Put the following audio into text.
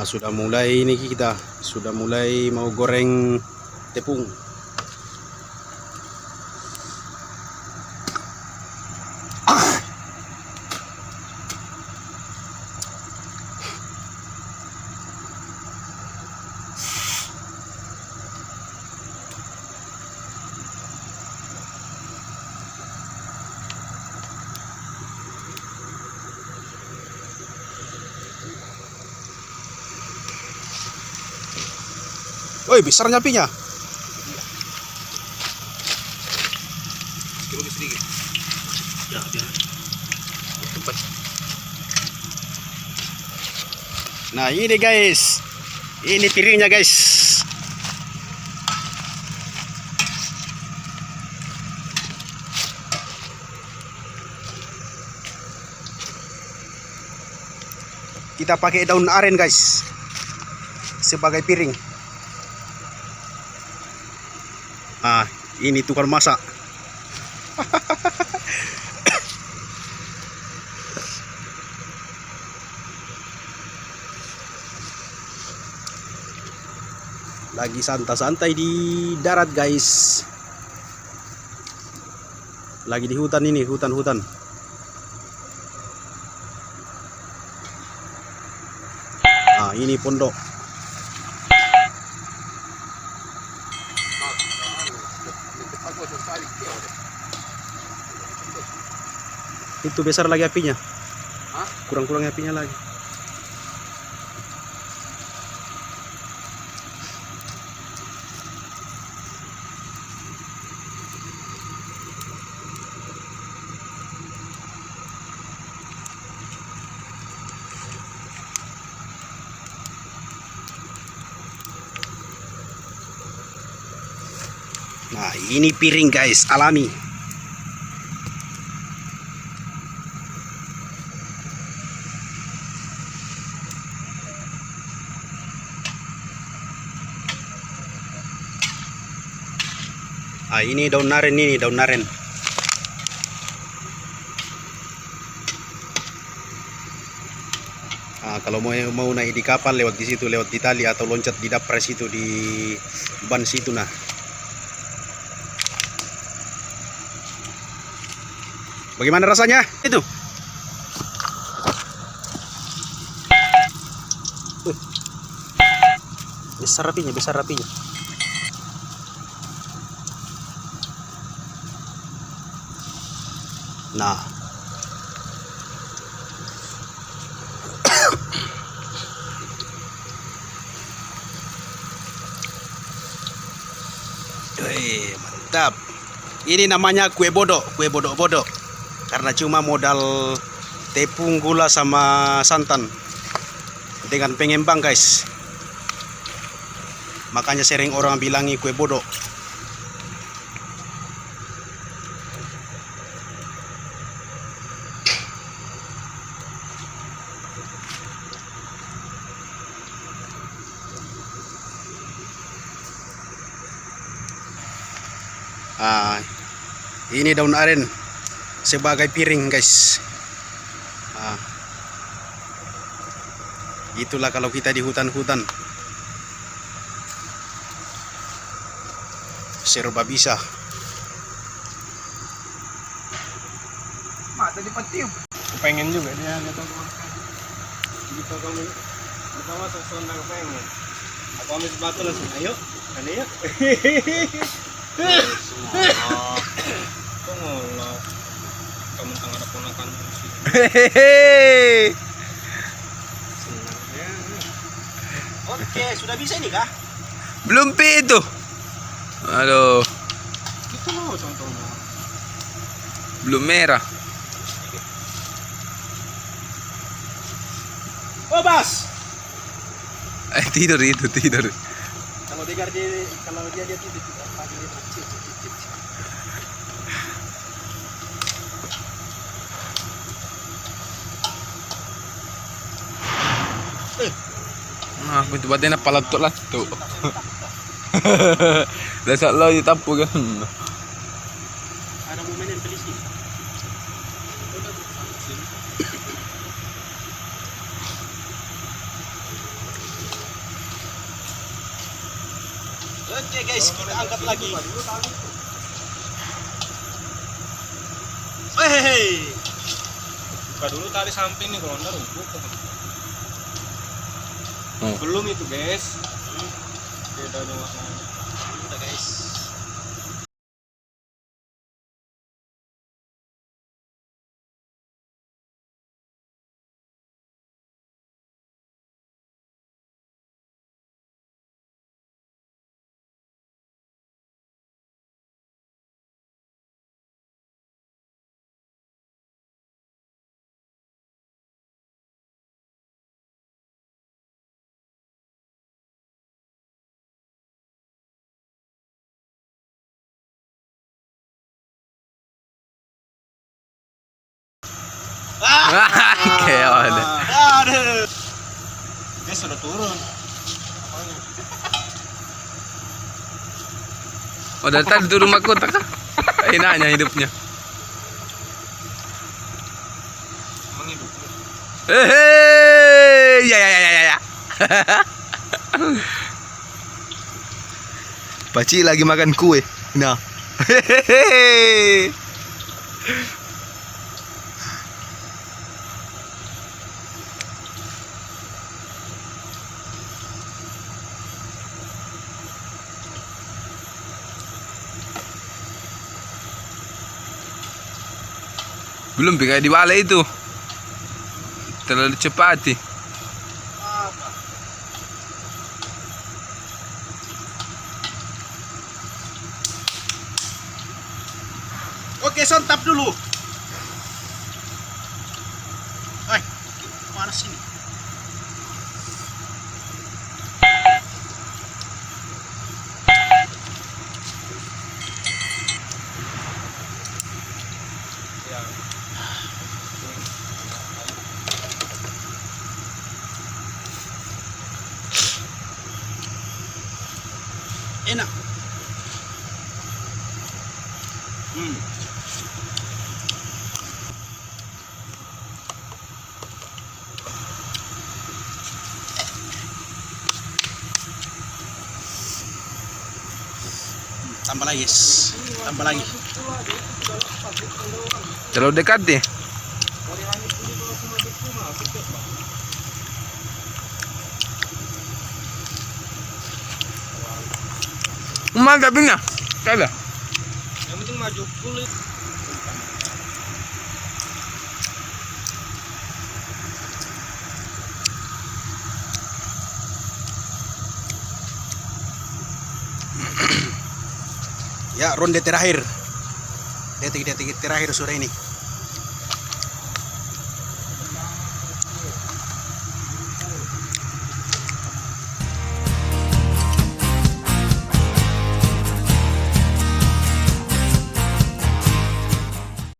Sudah mulai ini, kita sudah mulai mau goreng tepung. Woi, besarnya apinya. Sedikit. Ya, biar tempat. Nah, ini guys. Ini piringnya, guys. Kita pakai daun aren, guys, sebagai piring. Ah, ini tukang masak. Lagi santai-santai di darat, guys. Lagi di hutan ini, hutan-hutan. Ah, ini pondok. Itu besar lagi apinya. Kurang-kurang apinya lagi. Nah, ini piring, guys, alami. Ah, ini daun aren, ini daun aren. Ah, kalau mau naik di kapal, lewat di situ, lewat di tali atau loncat di dapres itu, di ban situ. Nah, bagaimana rasanya itu? Besar apinya, besar apinya. Nah, mantap. Ini namanya kue bodoh, kue bodoh-bodoh. Karena cuma modal tepung, gula sama santan dengan pengembang, guys. Makanya sering orang bilangi kue bodoh. Ah, ini daun aren sebagai piring, guys. Ah, itulah kalau kita di hutan-hutan, serba bisa. Mak tadi petiup. Pengen juga dia gitu. Gitu kamu pertama sesondang pengen. Aku ambil sepatu langsung. Ayo, ane ya. Tunggulah. Kamu tengah ada ponakan. Oke, sudah bisa ini kah? Belum pi itu. Aduh, Itu loh contohnya. belum merah. Oh, Bas. Tidur itu, tidur. Kalau dia tidur pagi dia cip. Nah, pintu batin na palatot lah tu. Dasar lo ditapu kan. Ada momen yang polisi. Oke guys, kita angkat lagi. Hehehe. Buka dulu tali samping nih kalau enggak rumput. Oh. Belum itu guys. Beda dong warnanya. Udah guys. Kayak ada. Aduh. Guys sudah turun. Oh, dari tadi turun mahkota kah? Enaknya hidupnya. Emang hidup. Hehehe, ya. Pakcik lagi makan kue. Nah. Hehehe. Belum kayak di balai itu. Terlalu cepat sih. Oke, santap dulu. Mana sini? Enak. Tambah lagi, guys. Tambah lagi. Terlalu dekat deh. Mantap ini. Kalah. Yang penting maju kulit. Ya, ronde terakhir. Detik-detik terakhir sore ini.